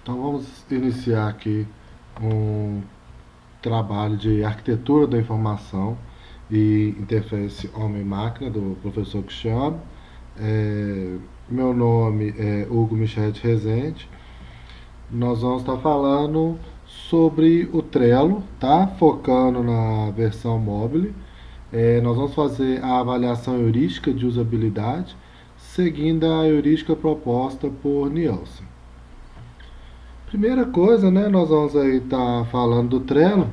Então vamos iniciar aqui um trabalho de arquitetura da informação e interface homem-máquina do professor Cristiano. Meu nome é Hugo Michete Rezende. Nós vamos estar falando sobre o Trello, tá? Focando na versão mobile. Nós vamos fazer a avaliação heurística de usabilidade, seguindo a heurística proposta por Nielsen. Primeira coisa, né, nós vamos aí estar falando do Trello.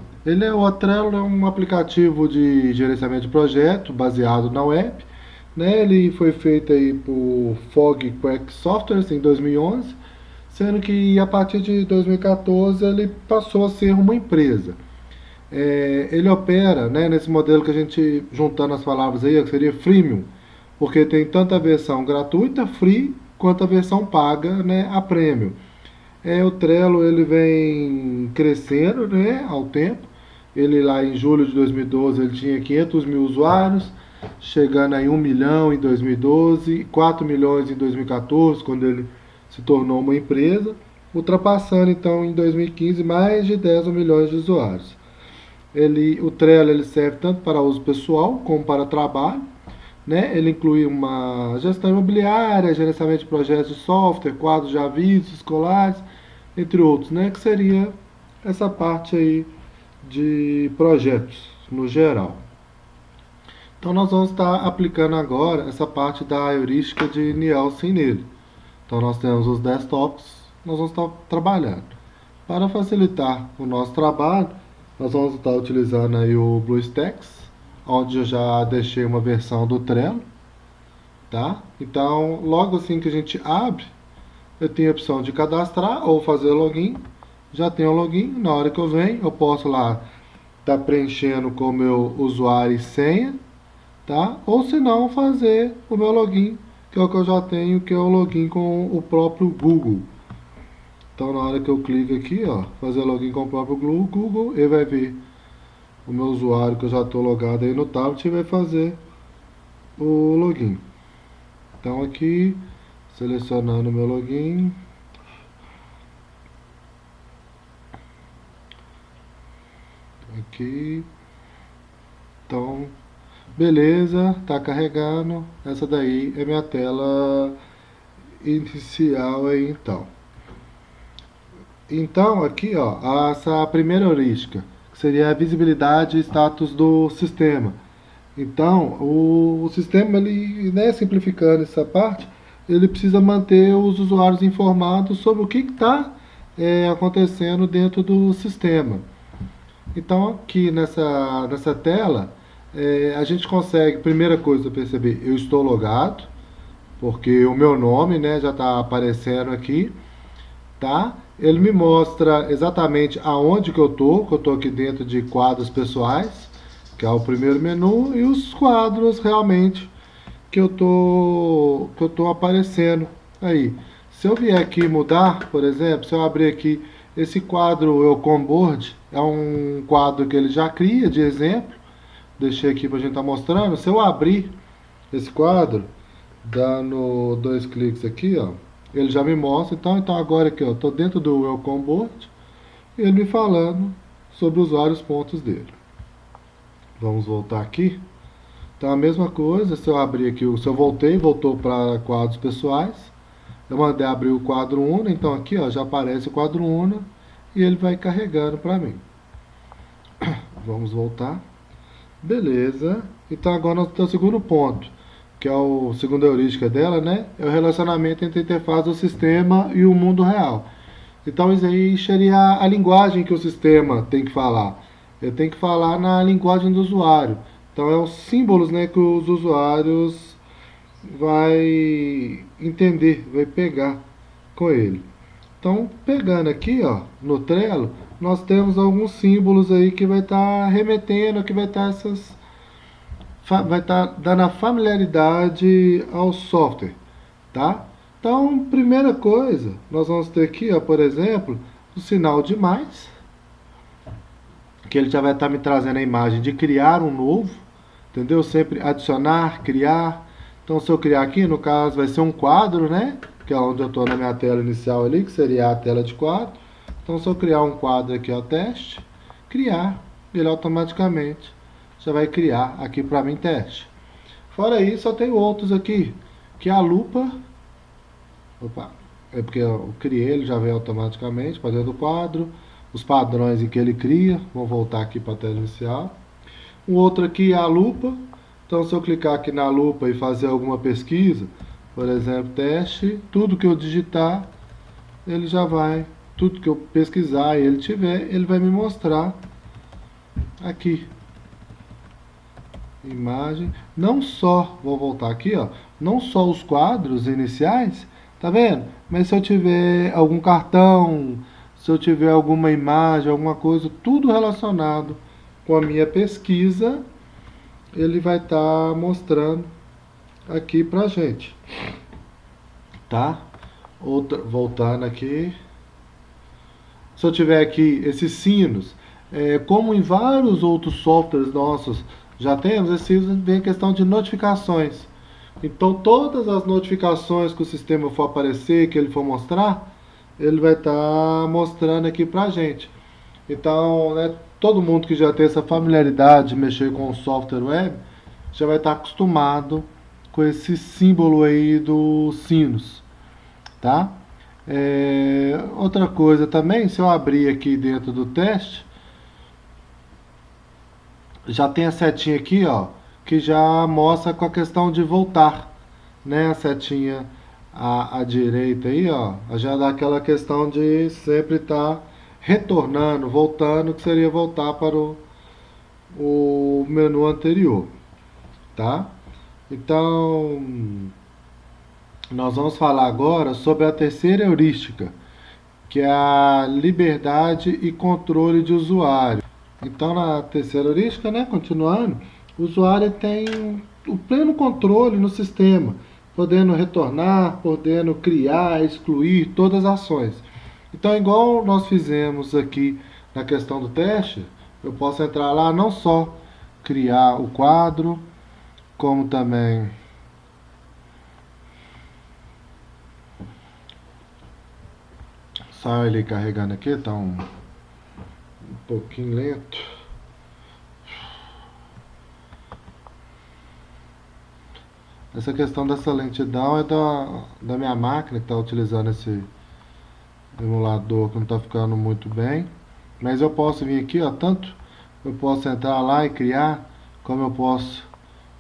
O Trello é um aplicativo de gerenciamento de projeto baseado na web, né? Ele foi feito aí por Fog Quack Softwares em 2011, sendo que a partir de 2014 ele passou a ser uma empresa. Ele opera, né, nesse modelo que a gente, juntando as palavras aí, que seria freemium, porque tem tanto a versão gratuita, free, quanto a versão paga, né, a premium. O Trello ele vem crescendo, né, ao tempo. Ele lá em julho de 2012 ele tinha 500 mil usuários, chegando aí 1 milhão em 2012, 4 milhões em 2014, quando ele se tornou uma empresa, ultrapassando então em 2015 mais de 10 milhões de usuários. O Trello ele serve tanto para uso pessoal como para trabalho. Né? Ele inclui uma gestão imobiliária, gerenciamento de projetos de software, quadros de avisos escolares, entre outros, né? Que seria essa parte aí de projetos no geral. Então nós vamos estar aplicando agora essa parte da heurística de Nielsen nele. Então nós temos os desktops, nós vamos estar trabalhando. Para facilitar o nosso trabalho, nós vamos estar utilizando aí o BlueStacks, onde eu já deixei uma versão do Trello, tá? Então, logo assim que a gente abre, eu tenho a opção de cadastrar ou fazer login. Já tenho o login, na hora que eu venho, eu posso lá estar preenchendo com o meu usuário e senha, tá? Ou se não, fazer o meu login, que é o que eu já tenho, que é o login com o próprio Google. Então, na hora que eu clico aqui, ó, fazer login com o próprio Google, ele vai ver o meu usuário que eu já estou logado aí no tablet e vai fazer o login. Então aqui, selecionando o meu login, aqui, então, beleza, tá carregando. Essa daí é minha tela inicial aí então. Então aqui, ó, essa primeira heurística, que seria a visibilidade e status do sistema. Então, o sistema, ele, né, simplificando essa parte, ele precisa manter os usuários informados sobre o que está acontecendo dentro do sistema. Então, aqui nessa tela, a gente consegue, primeira coisa, perceber, eu estou logado, porque o meu nome, né, já está aparecendo aqui, tá? Ele me mostra exatamente aonde que eu estou aqui dentro de quadros pessoais, que é o primeiro menu, e os quadros realmente que eu tô aparecendo aí. Se eu vier aqui mudar, por exemplo, se eu abrir aqui esse quadro Welcome Board, é um quadro que ele já cria de exemplo. Deixei aqui para a gente estar mostrando. Se eu abrir esse quadro, dando dois cliques aqui, ó, ele já me mostra. Então agora aqui, ó, estou dentro do Welcome Board e ele me falando sobre os vários pontos dele. Vamos voltar aqui. Então a mesma coisa, se eu abrir aqui, se eu voltou para quadros pessoais, eu mandei abrir o quadro Una, então aqui ó, já aparece o quadro Una e ele vai carregando para mim. Vamos voltar. Beleza. Então agora nós temos o segundo ponto, que é o segundo heurística dela, né? É o relacionamento entre a interface do sistema e o mundo real. Então isso aí seria a linguagem que o sistema tem que falar. Ele tem que falar na linguagem do usuário. Então é os símbolos, né, que os usuários vai entender, vai pegar com ele. Então, pegando aqui, ó, no Trello, nós temos alguns símbolos aí que vai estar remetendo, que vai estar dando a familiaridade ao software, tá? Então, primeira coisa, nós vamos ter aqui, ó, por exemplo, o sinal de mais, que ele já vai estar me trazendo a imagem de criar um novo, entendeu? Sempre adicionar, criar. Então, se eu criar aqui, no caso, vai ser um quadro, né? que é onde eu estou na minha tela inicial ali, que seria a tela de quadro. Então, se eu criar um quadro aqui, ó, teste, criar, ele automaticamente já vai criar aqui para mim teste. Fora isso, eu tenho outros aqui, que é a lupa. Opa, é porque eu criei, ele já vem automaticamente para dentro do quadro. Os padrões em que ele cria, vou voltar aqui para a tela inicial. O outro aqui é a lupa. Então, se eu clicar aqui na lupa e fazer alguma pesquisa, por exemplo, teste, tudo que eu digitar, ele já vai, tudo que eu pesquisar e ele tiver, ele vai me mostrar aqui. Imagem, não só, vou voltar aqui, ó, não só os quadros iniciais, tá vendo? Mas se eu tiver algum cartão, se eu tiver alguma imagem, alguma coisa, tudo relacionado com a minha pesquisa, ele vai estar mostrando aqui pra gente, tá? Voltando aqui, se eu tiver aqui esses sinos, como em vários outros softwares nossos já temos, esse sino vem a questão de notificações. Então todas as notificações que o sistema for aparecer, que ele for mostrar, ele vai estar mostrando aqui pra gente. Então, né, todo mundo que já tem essa familiaridade de mexer com o software web, já vai estar acostumado com esse símbolo aí dos sinos, tá? Outra coisa também, se eu abrir aqui dentro do teste, já tem a setinha aqui, ó, que já mostra com a questão de voltar, né? A setinha à direita aí, ó, já dá aquela questão de sempre estar retornando, voltando, que seria voltar para o menu anterior, tá? Então, nós vamos falar agora sobre a terceira heurística, que é a liberdade e controle de usuário. Então, na terceira heurística, né, continuando, o usuário tem o pleno controle no sistema, podendo retornar, podendo criar, excluir todas as ações. Então, igual nós fizemos aqui na questão do teste, eu posso entrar lá não só criar o quadro, como também só ele carregando aqui, tá um pouquinho lento. Essa questão dessa lentidão é da minha máquina que está utilizando esse emulador que não está ficando muito bem. Mas eu posso vir aqui, ó, tanto eu posso entrar lá e criar, como eu posso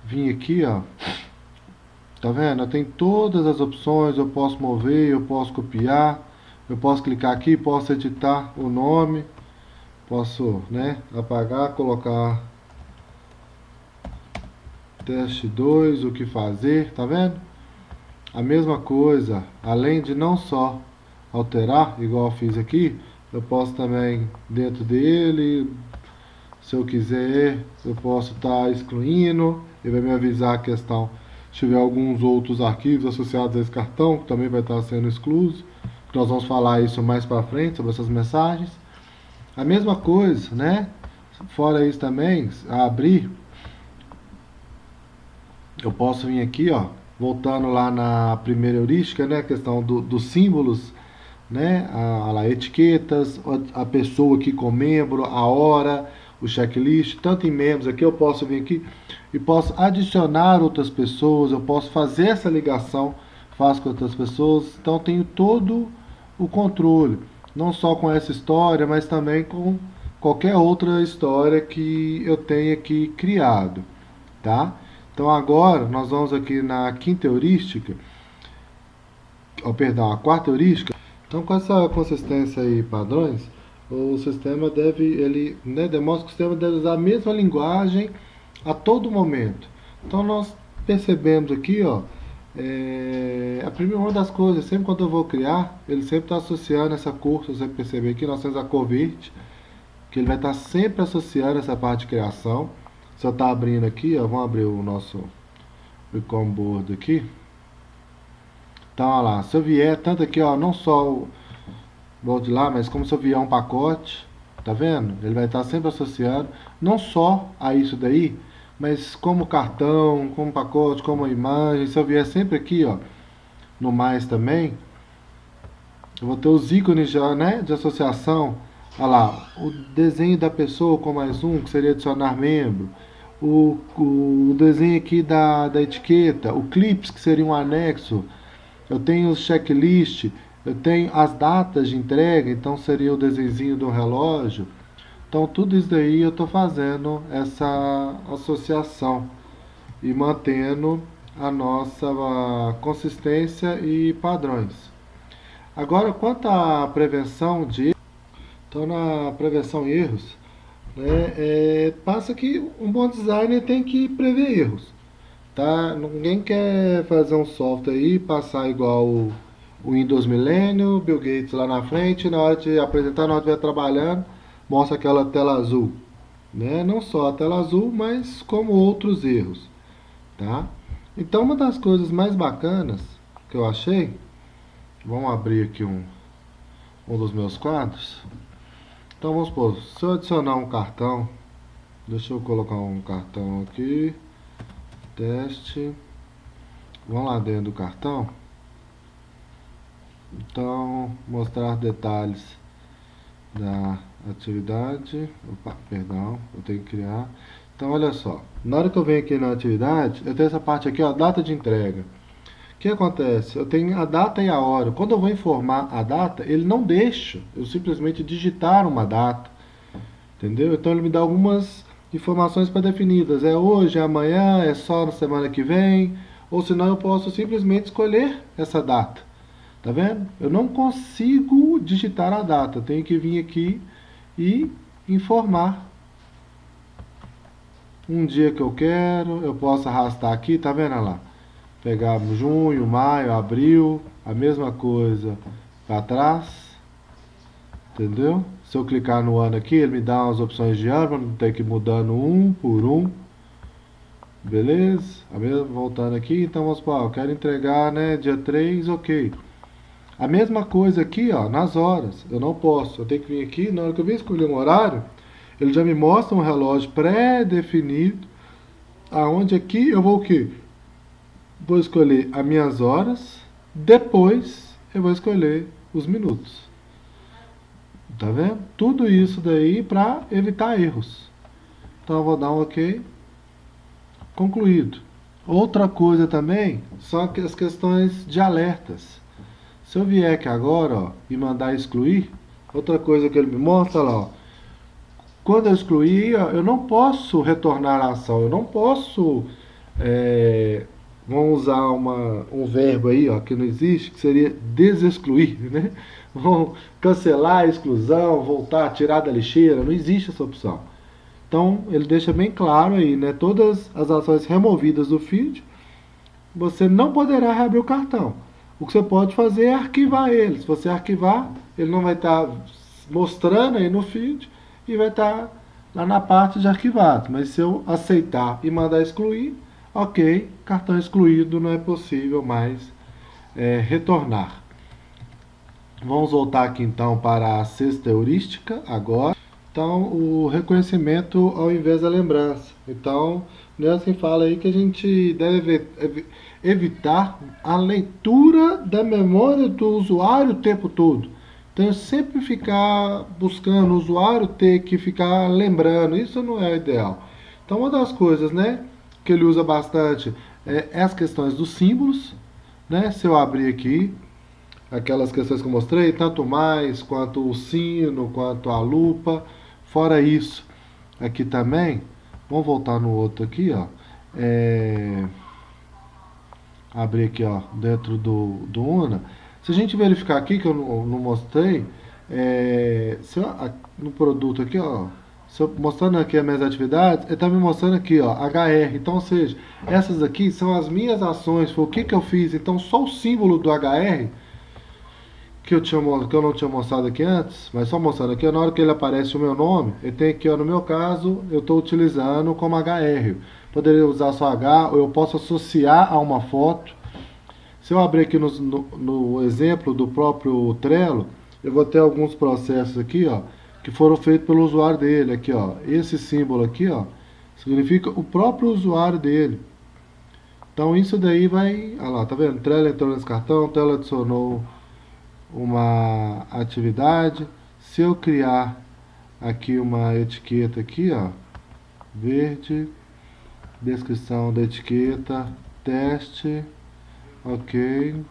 vir aqui, ó. Tá vendo? Eu tenho todas as opções, eu posso mover, eu posso copiar, eu posso clicar aqui, posso editar o nome, posso, né, apagar, colocar teste 2, o que fazer, tá vendo? A mesma coisa, além de não só alterar, igual eu fiz aqui, eu posso também, dentro dele, se eu quiser, eu posso estar excluindo, ele vai me avisar a questão, se tiver alguns outros arquivos associados a esse cartão, que também vai estar sendo excluso, nós vamos falar isso mais para frente, sobre essas mensagens. A mesma coisa, né? Fora isso também, abrir, eu posso vir aqui, ó, voltando lá na primeira heurística, né, a questão dos símbolos, né, lá, etiquetas, a pessoa aqui com membro, a hora, o checklist, tanto em membros aqui, eu posso vir aqui e posso adicionar outras pessoas, eu posso fazer essa ligação, faço com outras pessoas, então tenho todo o controle, não só com essa história, mas também com qualquer outra história que eu tenha aqui criado, tá? Então agora nós vamos aqui na quinta heurística, perdão, a quarta heurística. Então com essa consistência e padrões, o sistema deve, ele, né, demonstra que o sistema deve usar a mesma linguagem a todo momento. Então nós percebemos aqui, ó, a primeira uma das coisas, sempre quando eu vou criar, ele sempre está associando essa cor, se você perceber aqui, nós temos a cor verde, que ele vai estar sempre associando essa parte de criação. Se eu estar abrindo aqui, ó, vamos abrir o nosso Recon Board aqui. Então, olha lá, se eu vier, tanto aqui, ó, não só o board lá, mas como se eu vier um pacote, tá vendo? Ele vai estar sempre associando, não só a isso daí, mas como cartão, como pacote, como imagem. Se eu vier sempre aqui, ó, no mais também, eu vou ter os ícones já, né, de associação. Olha lá, o desenho da pessoa com mais um, que seria adicionar membro. O desenho aqui da etiqueta. O clips, que seria um anexo. Eu tenho os checklist. Eu tenho as datas de entrega, então seria o desenho do relógio. Então tudo isso daí eu estou fazendo essa associação e mantendo a nossa consistência e padrões. Agora, quanto à prevenção de erros, então na prevenção de erros, né, passa que um bom designer tem que prever erros. Tá? Ninguém quer fazer um software aí e passar igual o Windows Millennium, Bill Gates lá na frente, na hora de apresentar, na hora de estiver trabalhando, mostra aquela tela azul. Né? Não só a tela azul, mas como outros erros. Tá? Então, uma das coisas mais bacanas que eu achei, vamos abrir aqui um dos meus quadros. Então, vamos supor, se eu adicionar um cartão, deixa eu colocar um cartão aqui, teste, vamos lá dentro do cartão. Então, mostrar detalhes da atividade. Opa, perdão, eu tenho que criar. Então, olha só, na hora que eu venho aqui na atividade, eu tenho essa parte aqui, ó, data de entrega. O que acontece? Eu tenho a data e a hora. Quando eu vou informar a data, ele não deixa eu simplesmente digitar uma data. Entendeu? Então ele me dá algumas informações pré-definidas. É hoje, é amanhã, é só na semana que vem. Ou senão eu posso simplesmente escolher essa data. Tá vendo? Eu não consigo digitar a data. Eu tenho que vir aqui e informar um dia que eu quero. Eu posso arrastar aqui, tá vendo lá? Pegar junho, maio, abril, a mesma coisa para trás, entendeu? Se eu clicar no ano aqui, ele me dá umas opções de ano, para não ter que ir mudando um por um, beleza? A mesma, voltando aqui, então vamos supor, eu quero entregar, né, dia 3, ok. A mesma coisa aqui, ó, nas horas, eu não posso, eu tenho que vir aqui, na hora que eu vim escolher um horário, ele já me mostra um relógio pré-definido, aonde aqui eu vou o quê? Vou escolher as minhas horas, depois eu vou escolher os minutos. Tá vendo? Tudo isso daí para evitar erros. Então eu vou dar um OK. Concluído. Outra coisa também são as questões de alertas. Se eu vier aqui agora, ó, e mandar excluir, outra coisa que ele me mostra lá, ó, quando eu excluir, ó, eu não posso retornar a ação, eu não posso vamos usar um verbo aí, ó, que não existe, que seria desexcluir, né? Vão cancelar a exclusão, voltar, tirar da lixeira, não existe essa opção. Então, ele deixa bem claro aí, né? Todas as ações removidas do feed, você não poderá reabrir o cartão. O que você pode fazer é arquivar ele. Se você arquivar, ele não vai estar mostrando aí no feed e vai estar lá na parte de arquivado. Mas se eu aceitar e mandar excluir, ok, cartão excluído, não é possível mais retornar. Vamos voltar aqui então para a sexta heurística agora. Então, o reconhecimento ao invés da lembrança. Então, Nelson fala aí que a gente deve evitar a leitura da memória do usuário o tempo todo. Então, sempre ficar buscando o usuário ter que ficar lembrando. Isso não é o ideal. Então, uma das coisas, né, que ele usa bastante é as questões dos símbolos. Né? Se eu abrir aqui, aquelas questões que eu mostrei, tanto mais, quanto o sino, quanto a lupa. Fora isso, aqui também, vamos voltar no outro aqui, ó. Abrir aqui, ó, dentro do UNA. Se a gente verificar aqui, que eu não mostrei, no produto aqui, ó, se eu mostrando aqui as minhas atividades, ele está me mostrando aqui, ó, HR. Então, ou seja, essas aqui são as minhas ações, foi o que eu fiz. Então, só o símbolo do HR que eu não tinha mostrado aqui antes, mas só mostrando aqui, na hora que ele aparece o meu nome, ele tem aqui, ó, no meu caso, eu estou utilizando como HR. Poderia usar só H, ou eu posso associar a uma foto. Se eu abrir aqui no exemplo do próprio Trello, eu vou ter alguns processos aqui, ó, que foram feitos pelo usuário dele. Aqui, ó, esse símbolo aqui, ó, significa o próprio usuário dele. Então isso daí vai, olha lá, tá vendo? Trello entrou nesse cartão, Trello adicionou uma atividade. Se eu criar aqui uma etiqueta aqui, ó, verde, descrição da etiqueta, teste, ok.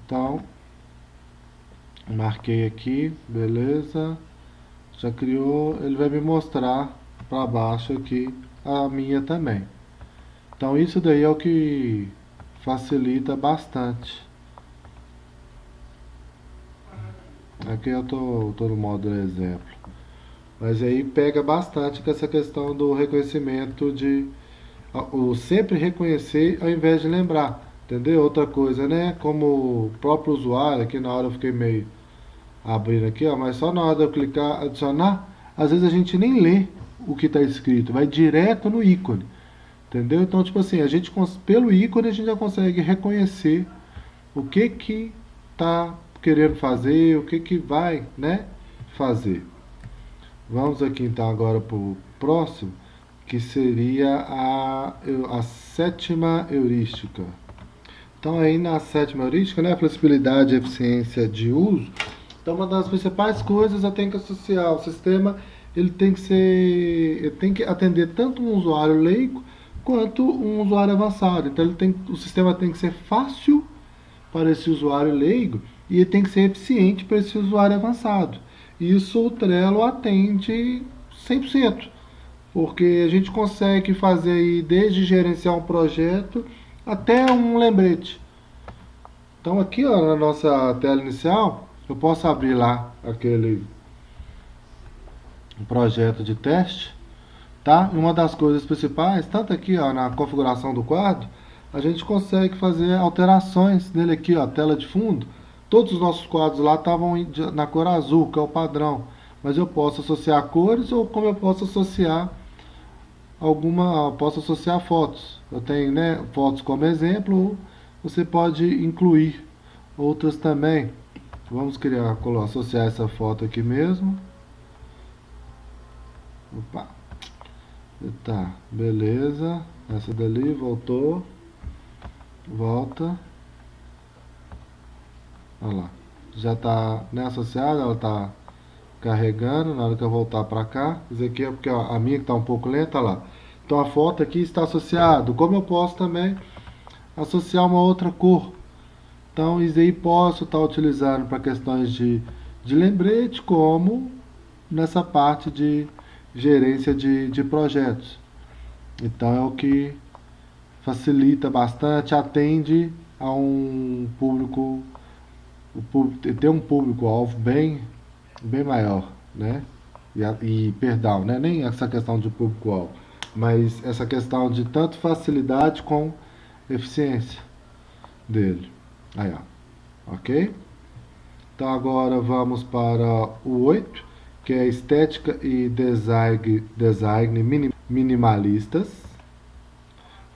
Então, marquei aqui, beleza. Já criou, ele vai me mostrar para baixo aqui a minha também. Então isso daí é o que facilita bastante. Aqui eu tô no modo exemplo. Mas aí pega bastante com essa questão do reconhecimento de o sempre reconhecer ao invés de lembrar. Entendeu? Outra coisa, né? Como o próprio usuário, aqui na hora eu fiquei meio abrindo aqui, ó, mas só na hora de eu clicar adicionar, às vezes a gente nem lê o que está escrito, vai direto no ícone. Entendeu? Então, tipo assim, a gente pelo ícone a gente já consegue reconhecer o que tá querendo fazer, o que vai, né, fazer. Vamos aqui então agora para o próximo, que seria a sétima heurística. Então aí na sétima heurística, né, flexibilidade e eficiência de uso. Então uma das principais coisas eu tenho que associar o sistema, ele tem que atender tanto um usuário leigo quanto um usuário avançado. Então o sistema tem que ser fácil para esse usuário leigo e ele tem que ser eficiente para esse usuário avançado. Isso o Trello atende 100%, porque a gente consegue fazer aí desde gerenciar um projeto até um lembrete. Então aqui ó, na nossa tela inicial, eu posso abrir lá aquele projeto de teste, tá? E uma das coisas principais, tanto aqui ó, na configuração do quadro, a gente consegue fazer alterações nele aqui, ó, tela de fundo. Todos os nossos quadros lá estavam na cor azul, que é o padrão. Mas eu posso associar cores ou como eu posso associar posso associar fotos. Eu tenho, né, fotos como exemplo, você pode incluir outras também. Vamos criar, associar essa foto aqui mesmo. Opa. Tá, beleza. Essa dali voltou. Volta. Olha lá. Já tá, né, associada, ela tá carregando. Na hora que eu voltar para cá, isso aqui é porque ó, a minha que tá um pouco lenta, olha lá. Então a foto aqui está associada. Como eu posso também associar uma outra cor. Então isso aí posso estar utilizando para questões de lembrete, como nessa parte de gerência de projetos. Então é o que facilita bastante, atende a um público, ter um público-alvo bem maior, né? Perdão, né? Nem essa questão de público-alvo, mas essa questão de tanto facilidade com eficiência dele. Aí, ó. Ok? Então agora vamos para o 8, que é estética e design minimalistas.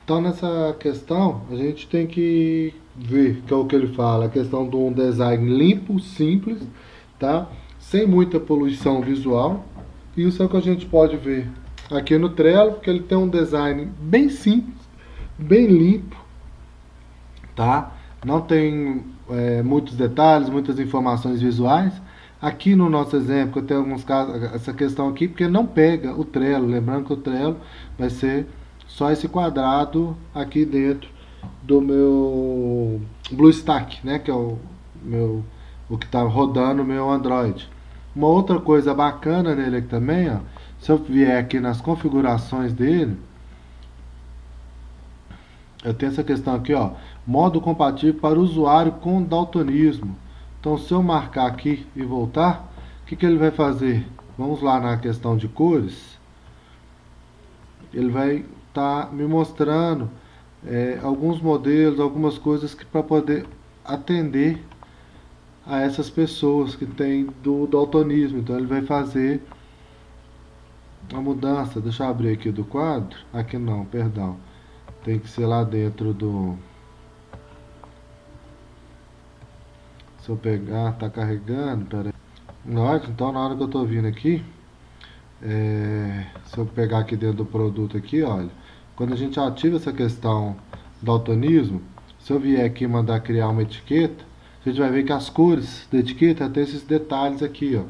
Então nessa questão a gente tem que ver, que é o que ele fala, a questão de um design limpo, simples, tá? Sem muita poluição visual. Isso é o que a gente pode ver aqui no Trello, porque ele tem um design bem simples, bem limpo, tá? Não tem muitos detalhes, muitas informações visuais. Aqui no nosso exemplo, eu tenho alguns casos, essa questão aqui, porque não pega o Trello. Lembrando que o Trello vai ser só esse quadrado aqui dentro do meu BlueStack, né? Que é o que está rodando no meu Android. Uma outra coisa bacana nele aqui também, ó, se eu vier aqui nas configurações dele, eu tenho essa questão aqui, ó, modo compatível para usuário com daltonismo. Então, se eu marcar aqui e voltar, o que ele vai fazer? Vamos lá na questão de cores. Ele vai estar me mostrando alguns modelos, algumas coisas que para poder atender a essas pessoas que têm do daltonismo. Então, ele vai fazer a mudança. Deixa eu abrir aqui do quadro. Aqui não, perdão. Tem que ser lá dentro do... Se eu pegar, tá carregando, peraí. Então na hora que eu tô vindo aqui, se eu pegar aqui dentro do produto aqui, olha, quando a gente ativa essa questão do daltonismo, se eu vier aqui mandar criar uma etiqueta, a gente vai ver que as cores da etiqueta tem esses detalhes aqui, ó.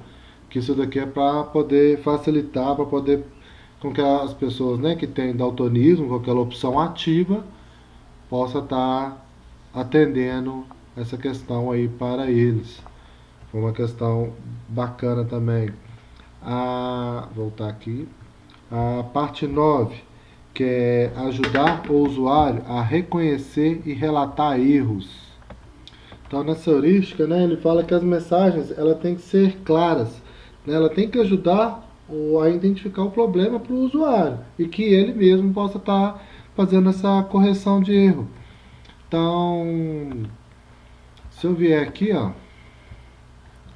Que isso daqui é para poder facilitar, para poder com que as pessoas, né, que têm daltonismo, com aquela opção ativa, possa estar atendendo essa questão aí para eles. Foi uma questão bacana também. Voltar aqui. A parte 9, que é ajudar o usuário a reconhecer e relatar erros. Então, nessa heurística, né, ele fala que as mensagens ela tem que ser claras, né, ela tem que ajudar a identificar o problema para o usuário e que ele mesmo possa estar fazendo essa correção de erro. Então, se eu vier aqui, ó,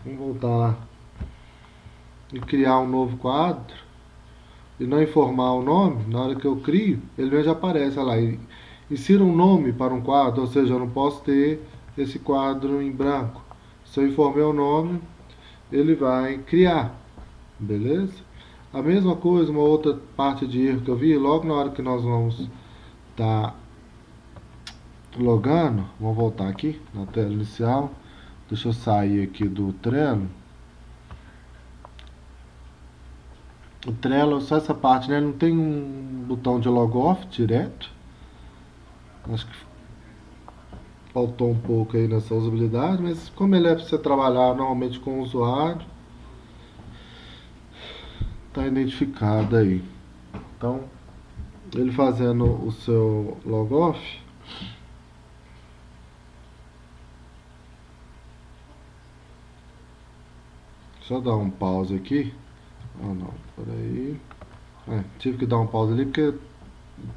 vamos voltar lá e criar um novo quadro e não informar o nome, na hora que eu crio, ele já aparece lá. Insira um nome para um quadro, ou seja, eu não posso ter esse quadro em branco. Se eu informei o nome, ele vai criar, beleza? A mesma coisa, uma outra parte de erro que eu vi, logo na hora que nós vamos estar logando, vamos voltar aqui na tela inicial, deixa eu sair aqui do Trello. O Trello, só essa parte, né? Não tem um botão de log off direto. Acho que faltou um pouco aí nessa usabilidade, mas como ele é para você trabalhar normalmente com o usuário, está identificado aí. Então, ele fazendo o seu log off, só dar um pause aqui. Ah, não, peraí. Tive que dar um pause ali porque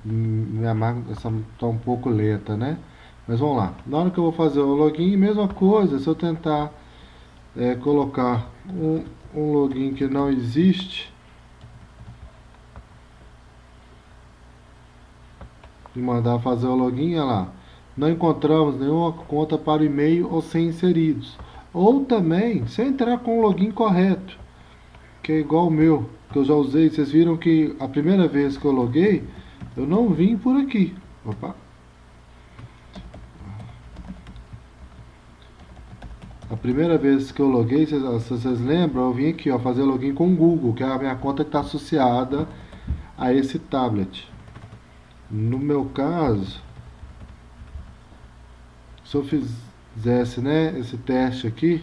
minha máquina está um pouco lenta, né? Mas vamos lá. Na hora que eu vou fazer o login, mesma coisa. Se eu tentar colocar um login que não existe e mandar fazer o login, olha lá. Não encontramos nenhuma conta para o e-mail ou sem inseridos. Ou também, se eu entrar com o login correto, que é igual o meu, que eu já usei. Vocês viram que a primeira vez que eu loguei, eu não vim por aqui. Opa. A primeira vez que eu loguei, se vocês lembram, eu vim aqui, ó, fazer login com o Google, que é a minha conta que está associada a esse tablet. No meu caso, se eu fizesse, né, esse teste aqui,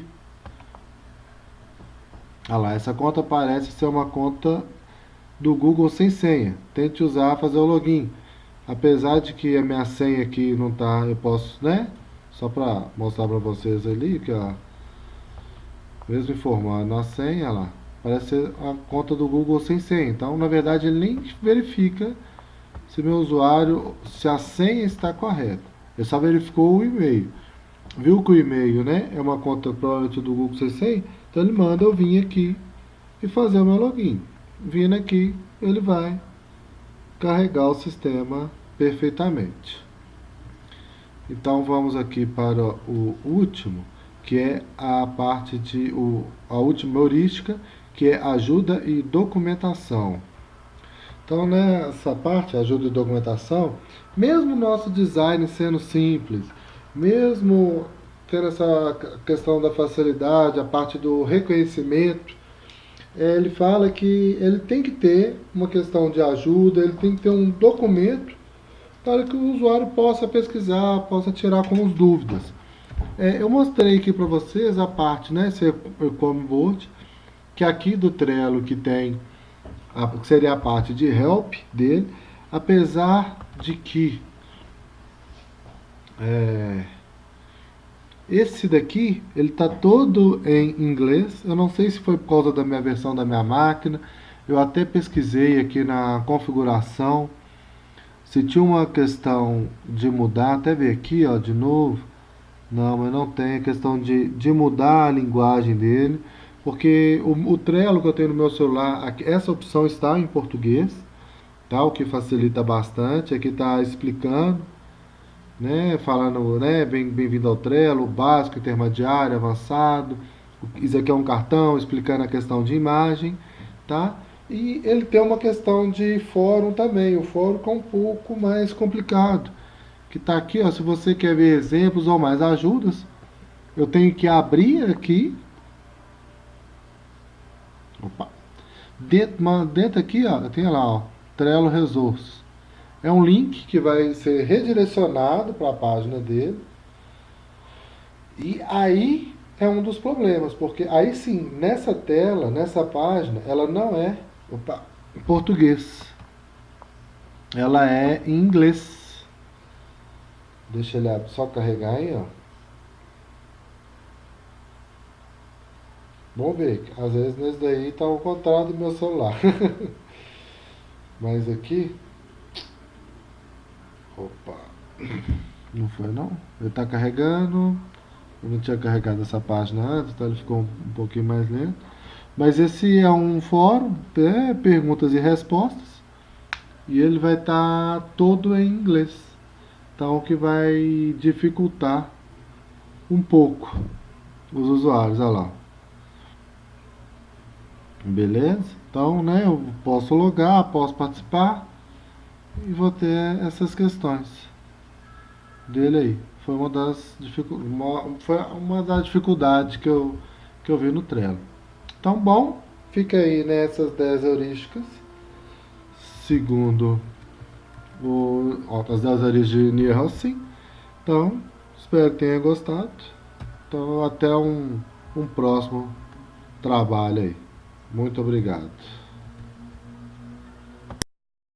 olha lá, essa conta parece ser uma conta do Google sem senha. Tente usar, fazer o login. Apesar de que a minha senha aqui não tá, eu posso, né? Só para mostrar para vocês ali que, ó, mesmo informando a senha, lá, parece ser a conta do Google sem senha. Então, na verdade, ele nem verifica se meu usuário, se a senha está correta. Ele só verificou o e-mail. Viu que o e-mail, né, é uma conta provavelmente do Google sem senha, então ele manda eu vir aqui e fazer o meu login. Vindo aqui, ele vai carregar o sistema perfeitamente. Então vamos aqui para o último, que é a parte de a última heurística, que é ajuda e documentação. Então, nessa parte, ajuda e documentação, mesmo o nosso design sendo simples, mesmo tendo essa questão da facilidade, a parte do reconhecimento, ele fala que ele tem que ter uma questão de ajuda, ele tem que ter um documento para que o usuário possa pesquisar, possa tirar como dúvidas. Eu mostrei aqui para vocês a parte, né, e-commerce board, que aqui do Trello que tem, que seria a parte de help dele, apesar de que esse daqui, ele está todo em inglês. Eu não sei se foi por causa da minha versão da minha máquina. Eu até pesquisei aqui na configuração se tinha uma questão de mudar, até ver aqui, ó, de novo. Não, mas não tem a questão de mudar a linguagem dele, porque o Trello que eu tenho no meu celular, essa opção está em português, tá? O que facilita bastante. Aqui está explicando, né? Falando, né? Bem-vindo ao Trello, básico, intermediário, avançado. Isso aqui é um cartão explicando a questão de imagem, tá? E ele tem uma questão de fórum também. O fórum é um pouco mais complicado. Que está aqui, ó, se você quer ver exemplos ou mais ajudas, eu tenho que abrir aqui. Opa. Dentro aqui, ó, tem lá, ó, Trello Resource. É um link que vai ser redirecionado para a página dele. E aí é um dos problemas, porque aí sim, nessa tela, nessa página, ela não é em português. Ela é em inglês. Deixa ele só carregar aí, ó. Vamos ver, às vezes nesse daí tá ao contrário do meu celular. Mas aqui, opa, não foi não? Ele tá carregando. Eu não tinha carregado essa página antes, então ele ficou um pouquinho mais lento. Mas esse é um fórum, perguntas e respostas, e ele vai estar todo em inglês. Então o que vai dificultar um pouco os usuários, olha lá. Beleza? Então, né, eu posso logar, posso participar e vou ter essas questões dele aí. Foi uma das dificuldades que eu vi no Trello. Então, bom, fica aí nessas 10 heurísticas, segundo as 10 heurísticas de Nielsen. Então, espero que tenha gostado. Então, até um próximo trabalho aí. Muito obrigado.